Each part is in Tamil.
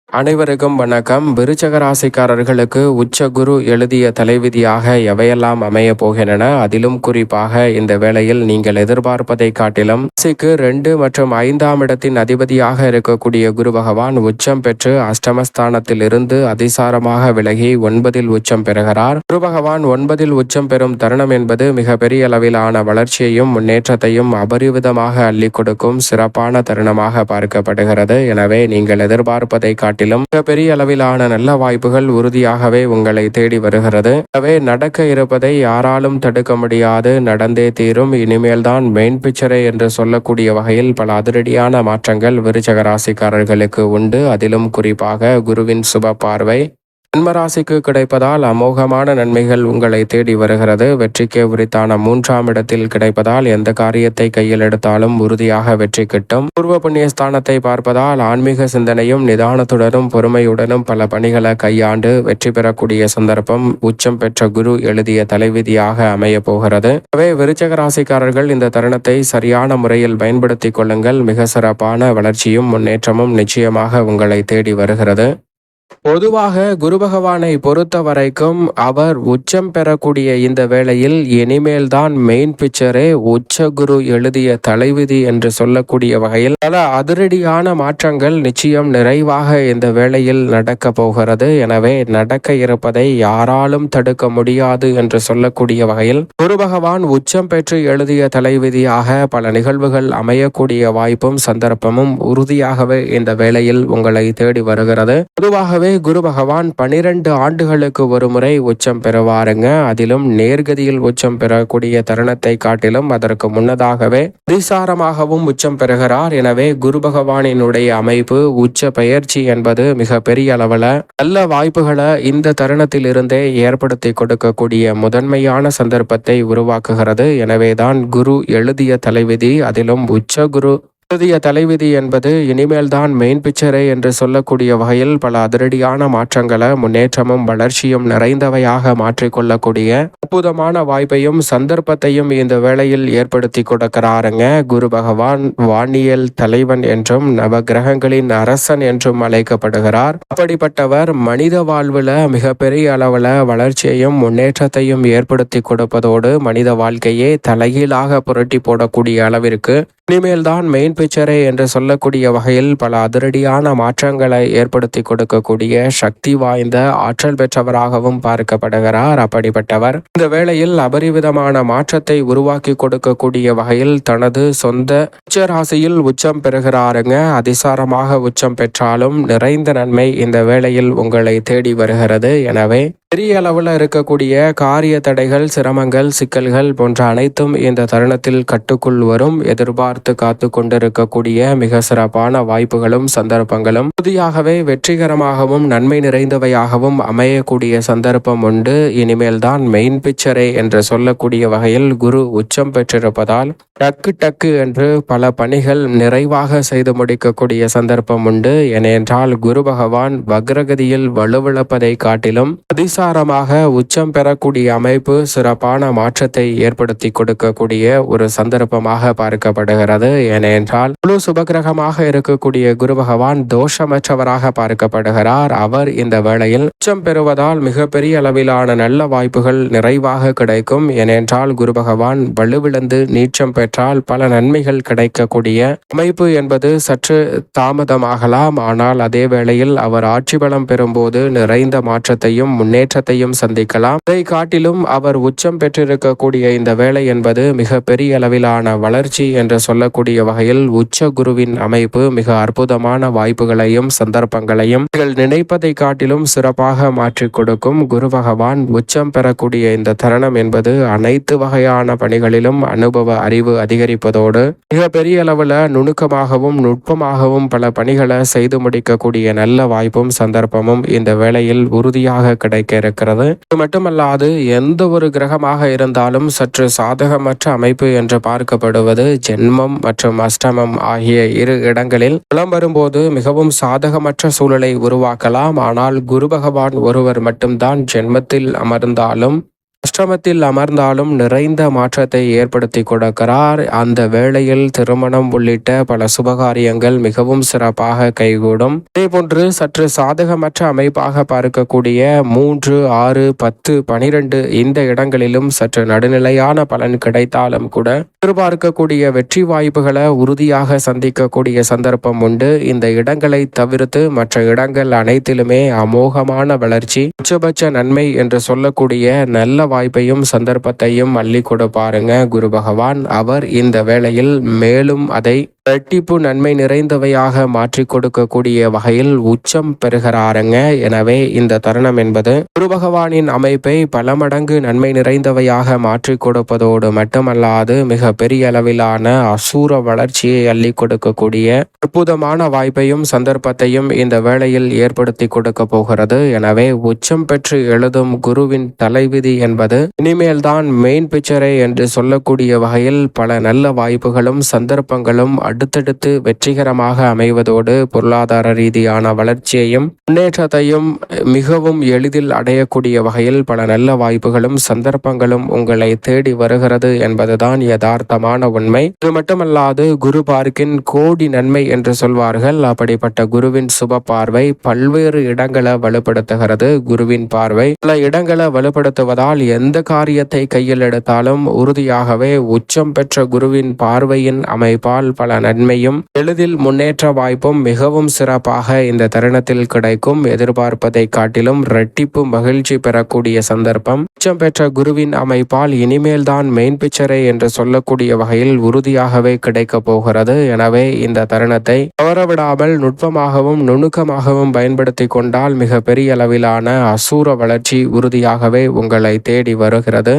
அனைவருக்கும் வணக்கம். விருச்சக ராசிக்காரர்களுக்கு உச்ச குரு எழுதிய தலைவிதியாக எவையெல்லாம் அமைய போகின்றன, அதிலும் குறிப்பாக இந்த வேளையில் நீங்கள் எதிர்பார்ப்பதை காட்டிலும் ராசிக்கு 2 மற்றும் 5ஆம் இடத்தின் அதிபதியாக இருக்கக்கூடிய குரு பகவான் உச்சம் பெற்று அஷ்டமஸ்தானத்தில் இருந்து அதிசாரமாக விலகி 9இல் உச்சம் பெறுகிறார். குரு பகவான் 9இல் உச்சம் பெறும் தருணம் என்பது மிக பெரிய அளவிலான வளர்ச்சியையும் முன்னேற்றத்தையும் அபரிவிதமாக அள்ளி கொடுக்கும் சிறப்பான தருணமாக பார்க்கப்படுகிறது. எனவே நீங்கள் எதிர்பார்ப்பதை பெரிய அளவிலான நல்ல வாய்ப்புகள் உறுதியாகவே உங்களை தேடி வருகிறது. எனவே நடக்க இருப்பதை யாராலும் தடுக்க முடியாது, நடந்தே தீரும். இனிமேல்தான் மெயின் பிக்சரே என்று சொல்லக்கூடிய வகையில் பல அதிரடியான மாற்றங்கள் விருச்சக ராசிக்காரர்களுக்கு உண்டு. அதிலும் குறிப்பாக குருவின் சுப பார்வை ஜன்மராசிக்கு கிடைப்பதால் அமோகமான நன்மைகள் உங்களை தேடி வருகிறது. வெற்றிக்கு உரித்தான 3ஆம் இடத்தில் கிடைப்பதால் எந்த காரியத்தை கையில் எடுத்தாலும் உறுதியாக வெற்றி கிட்டும். பூர்வ புண்ணிய ஸ்தானத்தை பார்ப்பதால் ஆன்மீக சிந்தனையும் நிதானத்துடனும் பொறுமையுடனும் பல பணிகளை கையாண்டு வெற்றி பெறக்கூடிய சந்தர்ப்பம் உச்சம் பெற்ற குரு எழுதிய தலைவிதியாக அமைய போகிறது. எனவே விருச்சக ராசிக்காரர்கள் இந்த தருணத்தை சரியான முறையில் பயன்படுத்திக் கொள்ளுங்கள். மிக சிறப்பான வளர்ச்சியும் முன்னேற்றமும் நிச்சயமாக உங்களை தேடி வருகிறது. பொதுவாக குரு பகவானை பொறுத்த வரைக்கும் அவர் உச்சம் பெறக்கூடிய இந்த வேளையில் இனிமேல்தான் மெயின் பிக்சரே உச்ச குரு எழுதிய தலைவிதி என்று சொல்லக்கூடிய வகையில் பல அதிரடியான மாற்றங்கள் நிச்சயம் நிறைவாக இந்த வேளையில் நடக்க போகிறது. எனவே நடக்க இருப்பதை யாராலும் தடுக்க முடியாது என்று சொல்லக்கூடிய வகையில் குரு பகவான் உச்சம் பெற்று எழுதிய தலைவிதியாக பல நிகழ்வுகள் அமையக்கூடிய வாய்ப்பும் சந்தர்ப்பமும் உறுதியாகவே இந்த வேளையில் உங்களை தேடி வருகிறது. பொதுவாகவே குரு பகவான் 12 ஆண்டுகளுக்கு ஒரு முறை உச்சம் பெறுவாருங்க. அதிலும் நேர்கதியில் உச்சம் பெறக்கூடிய தருணத்தை காட்டிலும் அதற்கு முன்னதாகவே அதிசாரமாகவும் உச்சம் பெறுகிறார். எனவே குரு பகவானினுடைய அமைப்பு உச்ச பெயர்ச்சி என்பது மிக பெரிய அளவில் நல்ல வாய்ப்புகளை இந்த தருணத்தில் இருந்தே ஏற்படுத்தி கொடுக்கக்கூடிய முதன்மையான சந்தர்ப்பத்தை உருவாக்குகிறது. எனவேதான் குரு எழுதிய தலைவிதி, அதிலும் உச்ச குரு எழுதிய தலைவிதி என்பது இனிமேல் தான் மெயின் பிக்சரே என்று சொல்லக்கூடிய வகையில் பல அதிரடியான மாற்றங்களை முன்னேற்றமும் வளர்ச்சியும் நிறைந்தவையாக மாற்றிக்கொள்ளக்கூடிய அற்புதமான வாய்ப்பையும் சந்தர்ப்பத்தையும் இந்த வேளையில் ஏற்படுத்தி கொடுக்கிறாருங்க. குரு பகவான் வானியல் தலைவன் என்றும் நவ கிரகங்களின் அரசன் என்றும் அழைக்கப்படுகிறார். அப்படிப்பட்டவர் மனித வாழ்வில் மிகப்பெரிய அளவில் வளர்ச்சியையும் முன்னேற்றத்தையும் ஏற்படுத்தி கொடுப்பதோடு மனித வாழ்க்கையே தலைகீழாக புரட்டி போடக்கூடிய அளவிற்கு இனிமேல் தான் மெயின் பிக்சரே என்று சொல்லக்கூடிய வகையில் பல அதிரடியான மாற்றங்களை ஏற்படுத்தி கொடுக்கக்கூடிய சக்தி வாய்ந்த ஆற்றல் பெற்றவராகவும் பார்க்கப்படுகிறார். அப்படிப்பட்டவர் இந்த வேளையில் அபரிவிதமான மாற்றத்தை உருவாக்கி கொடுக்கக்கூடிய வகையில் தனது சொந்த உச்ச ராசியில் உச்சம் பெறுகிறாருங்க. அதிசாரமாக உச்சம் பெற்றாலும் நிறைந்த நன்மை இந்த வேளையில் உங்களை தேடி வருகிறது. எனவே பெரிய அளவில் இருக்கக்கூடிய காரிய தடைகள், சிரமங்கள், சிக்கல்கள் போன்ற அனைத்தும் இந்த தருணத்தில் கட்டுக்குள் வரும். எதிர்பார்த்து காத்து கொண்டிருக்கக்கூடிய மிக சிறப்பான வாய்ப்புகளும் சந்தர்ப்பங்களும் புதியாகவே வெற்றிகரமாகவும் நன்மை நிறைந்தவையாகவும் அமையக்கூடிய சந்தர்ப்பம் உண்டு. இனிமேல் தான் மெயின் பிக்சரே என்று சொல்லக்கூடிய வகையில் குரு உச்சம் பெற்றிருப்பதால் டக்கு டக்கு என்று பல பணிகள் நிறைவாக செய்து முடிக்கக்கூடிய சந்தர்ப்பம் உண்டு. ஏனென்றால் குரு பகவான் வக்ரகதியில் வலுவிழப்பதை காட்டிலும் அதிசாரமாக உச்சம் பெறக்கூடிய அமைப்பு சிறப்பான மாற்றத்தை ஏற்படுத்தி கொடுக்கக்கூடிய ஒரு சந்தர்ப்பமாக பார்க்கப்படுகிறது. ஏனென்றால் முழு சுபகிரகமாக இருக்கக்கூடிய குரு பகவான் தோஷமற்றவராக பார்க்கப்படுகிறார். அவர் இந்த வேளையில் உச்சம் பெறுவதால் மிகப்பெரிய அளவிலான நல்ல வாய்ப்புகள் நிறைவாக கிடைக்கும். ஏனென்றால் குரு பகவான் வலுவிழந்து நீச்சம் பெற்றால் பல நன்மைகள் கிடைக்கக்கூடிய அமைப்பு என்பது சற்று தாமதமாகலாம். ஆனால் அதே வேளையில் அவர் ஆட்சி பலம் பெறும்போது நிறைந்த மாற்றத்தையும் முன்னேற்றத்தையும் சந்திக்கலாம். அதை காட்டிலும் அவர் உச்சம் பெற்றிருக்கக்கூடிய இந்த வேளை என்பது மிக பெரிய அளவிலான வளர்ச்சி என்று சொல்லக்கூடிய வகையில் உச்ச குருவின் அமைப்பு மிக அற்புதமான வாய்ப்புகளையும் சந்தர்ப்பங்களையும் நீங்கள் நினைப்பதை காட்டிலும் சிறப்பாக மாற்றிக் கொடுக்கும். குரு பகவான் உச்சம் பெறக்கூடிய இந்த தருணம் என்பது அனைத்து வகையான பணிகளிலும் அனுபவ அறிவு அதிகரிப்பதோடு மிக பெரிய அளவில் நுணுக்கமாகவும் நுட்பமாகவும் பல பணிகளை செய்து முடிக்கக்கூடிய நல்ல வாய்ப்பும் சந்தர்ப்பமும் இந்த வேளையில் உறுதியாக கிடைக்க இருக்கிறது. இது மட்டுமல்லாது எந்த ஒரு கிரகமாக இருந்தாலும் சற்று சாதகமற்ற அமைப்பு என்று பார்க்கப்படுவது ஜென்மம் மற்றும் அஷ்டமம் ஆகிய இரு இடங்களில் பலம் வரும்போது மிகவும் சாதகமற்ற சூழலை உருவாக்கலாம். ஆனால் குரு பகவான் ஒருவர் மட்டும்தான் ஜென்மத்தில் அமர்ந்தாலும் அஷ்டமத்தில் அமர்ந்தாலும் நிறைந்த மாற்றத்தை ஏற்படுத்தி கொடுக்கிறார். அந்த வேளையில் திருமணம் உள்ளிட்ட பல சுபகாரியங்கள் மிகவும் சிறப்பாக கைகூடும். அதேபோன்று சற்று சாதகமற்ற அமைப்பாக பார்க்கக்கூடிய 3, 6, 10, 12 இந்த இடங்களிலும் சற்று நடுநிலையான பலன் கிடைத்தாலும் கூட எதிர்பார்க்கக்கூடிய வெற்றி வாய்ப்புகளை உறுதியாக சந்திக்கக்கூடிய சந்தர்ப்பம் உண்டு. இந்த இடங்களை தவிர்த்து மற்ற இடங்கள் அனைத்திலுமே அமோகமான வளர்ச்சி, உச்சபட்ச நன்மை என்று சொல்லக்கூடிய நல்ல வாய்ப்பையும் சந்தர்ப்பத்தையும் அள்ளி கொடுப்பாருங்க குரு பகவான். அவர் இந்த வேளையில் மேலும் அதை இரட்டிப்பு நன்மை நிறைந்தவையாக மாற்றி கொடுக்கக்கூடிய வகையில் உச்சம் பெறுகிறாருங்க. எனவே இந்த தருணம் என்பது குரு பகவானின் அமைப்பை பல மடங்கு நன்மை நிறைந்தவையாக மாற்றி கொடுப்பதோடு மட்டுமல்லாது மிக பெரிய அளவிலான அசூர வளர்ச்சியை அள்ளி கொடுக்கக்கூடிய அற்புதமான வாய்ப்பையும் சந்தர்ப்பத்தையும் இந்த வேளையில் ஏற்படுத்தி கொடுக்க போகிறது. எனவே உச்சம் பெற்று எழுதும் குருவின் தலைவிதி என்பது இனிமேல் தான் மெயின் பிக்சரே என்று சொல்லக்கூடிய வகையில் பல நல்ல வாய்ப்புகளும் சந்தர்ப்பங்களும் அடுத்தடுத்து வெற்றிகரமாக அமைவதோடு பொருளாதார ரீதியான வளர்ச்சியையும் முன்னேற்றத்தையும் மிகவும் எளிதில் அடையக்கூடிய வகையில் பல நல்ல வாய்ப்புகளும் சந்தர்ப்பங்களும் உங்களை தேடி வருகிறது என்பதுதான் யதார்த்தமான உண்மை. இது மட்டுமல்லாது குரு பார்க்கின் கோடி நன்மை என்று சொல்வார்கள். அப்படிப்பட்ட குருவின் சுப பார்வை பல்வேறு இடங்களை வலுப்படுத்துகிறது. குருவின் பார்வை பல இடங்களை வலுப்படுத்துவதால் எந்த காரியத்தை கையில் எடுத்தாலும் உறுதியாகவே உச்சம் பெற்ற குருவின் பார்வையின் அமைப்பால் பல நன்மையும் எளிதில் முன்னேற்ற வாய்ப்பும் மிகவும் சிறப்பாக இந்த தருணத்தில் கிடைக்கும். எதிர்பார்ப்பதை காட்டிலும் இரட்டிப்பு மகிழ்ச்சி பெறக்கூடிய சந்தர்ப்பம் உச்சம் பெற்ற குருவின் அமைப்பால் இனிமேல் தான் மெயின் பிக்சரே என்று சொல்லக்கூடிய வகையில் உறுதியாகவே கிடைக்க போகிறது. எனவே இந்த தருணத்தை தவறவிடாமல் நுட்பமாகவும் நுணுக்கமாகவும் பயன்படுத்தி கொண்டால் மிக பெரிய அளவிலான அசூர வளர்ச்சி உறுதியாகவே உங்களை தேடி வருகிறது.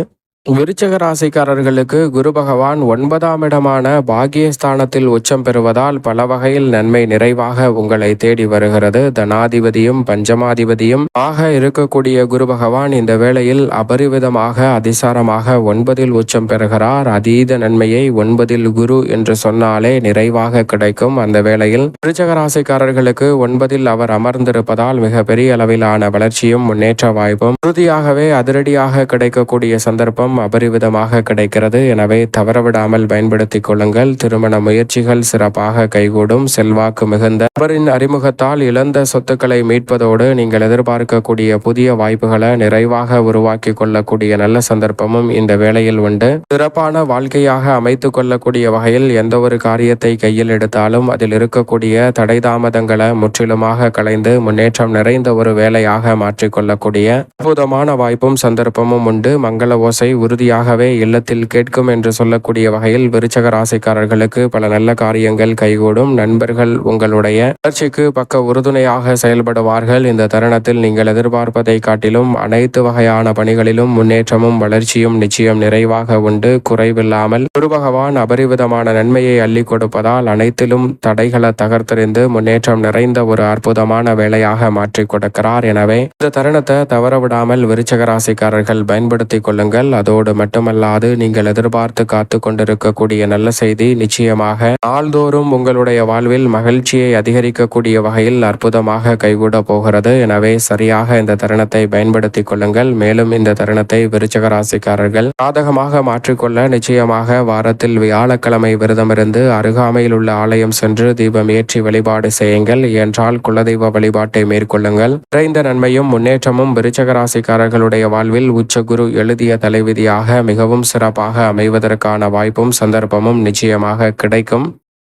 விருச்சக ராசிக்காரர்களுக்கு குரு பகவான் 9ஆம் இடமான பாக்கியஸ்தானத்தில் உச்சம் பெறுவதால் பல வகையில் நன்மை நிறைவாக உங்களை தேடி வருகிறது. தனாதிபதியும் பஞ்சமாதிபதியும் ஆக இருக்கக்கூடிய குரு பகவான் இந்த வேளையில் அபரிவிதமாக அதிசாரமாக 9இல் உச்சம் பெறுகிறார். அதீத நன்மையை 9இல் குரு என்று சொன்னாலே நிறைவாக கிடைக்கும். அந்த வேளையில் விருச்சக ராசிக்காரர்களுக்கு 9இல் அவர் அமர்ந்திருப்பதால் மிக பெரிய அளவிலான வளர்ச்சியும் முன்னேற்ற வாய்ப்பும் உறுதியாகவே அதிரடியாக கிடைக்கக்கூடிய சந்தர்ப்பம் அபரிவிதமாக கிடைக்கிறது. எனவே தவறவிடாமல் பயன்படுத்திக் கொள்ளுங்கள். திருமண முயற்சிகள் சிறப்பாக கைகூடும். செல்வாக்கு மிகுந்த அவரின் அறிமுகத்தால் இழந்த சொத்துக்களை மீட்பதோடு நீங்கள் எதிர்பார்க்கக்கூடிய புதிய வாய்ப்புகளை நிறைவாக உருவாக்கி கொள்ளக்கூடிய நல்ல சந்தர்ப்பமும் இந்த வேளையில் உண்டு. சிறப்பான வாழ்க்கையாக அமைத்துக் கொள்ளக்கூடிய வகையில் எந்த ஒரு காரியத்தை கையில் எடுத்தாலும் அதில் இருக்கக்கூடிய தடை தாமதங்களை முற்றிலுமாக களைந்து முன்னேற்றம் நிறைந்த ஒரு வேலையாக மாற்றிக்கொள்ளக்கூடிய அற்புதமான வாய்ப்பும் சந்தர்ப்பமும் உண்டு. மங்கள ஓசை உறுதியாகவே இல்லத்தில் கேட்கும் என்று சொல்லக்கூடிய வகையில் விருச்சக ராசிக்காரர்களுக்கு பல நல்ல காரியங்கள் கைகூடும். நண்பர்கள் உங்களுடைய வளர்ச்சிக்கு பக்க உறுதுணையாக செயல்படுவார்கள். இந்த தருணத்தில் நீங்கள் எதிர்பார்ப்பதை காட்டிலும் அனைத்து வகையான பணிகளிலும் முன்னேற்றமும் வளர்ச்சியும் நிச்சயம் நிறைவாக உண்டு. குறைவில்லாமல் குரு பகவான் அபரிவிதமான நன்மையை அள்ளி கொடுப்பதால் அனைத்திலும் தடைகளை தகர்த்தெறிந்து முன்னேற்றம் நிறைந்த ஒரு அற்புதமான வேலையாக மாற்றிக் கொடுக்கிறார். எனவே இந்த தருணத்தை தவறவிடாமல் விருச்சக ராசிக்காரர்கள் பயன்படுத்திக் கொள்ளுங்கள். அதோடு மட்டுமல்லாது நீங்கள் எதிர்பார்த்து காத்து கொண்டிருக்கக்கூடிய நல்ல செய்தி நிச்சயமாக நாள்தோறும் உங்களுடைய வாழ்வில் மகிழ்ச்சியை அதிகரிக்கக்கூடிய வகையில் அற்புதமாக கைகூட போகிறது. எனவே சரியாக இந்த தருணத்தை பயன்படுத்திக் கொள்ளுங்கள். மேலும் இந்த தருணத்தை விருச்சக ராசிக்காரர்கள் சாதகமாக மாற்றிக்கொள்ள நிச்சயமாக வாரத்தில் வியாழக்கிழமை விரதமிருந்து அருகாமையில் உள்ள ஆலயம் சென்று தீபம் ஏற்றி வழிபாடு செய்யுங்கள். என்றால் குலதெய்வ வழிபாட்டை மேற்கொள்ளுங்கள். நிறைந்த நன்மையும் முன்னேற்றமும் விருச்சக ராசிக்காரர்களுடைய வாழ்வில் உச்சகுரு எழுதிய தலைவிதியாக மிகவும் சிறப்பாக அமைவதற்கான வாய்ப்பும் சந்தர்ப்பமும் நிச்சயமாக கிடைக்கும்.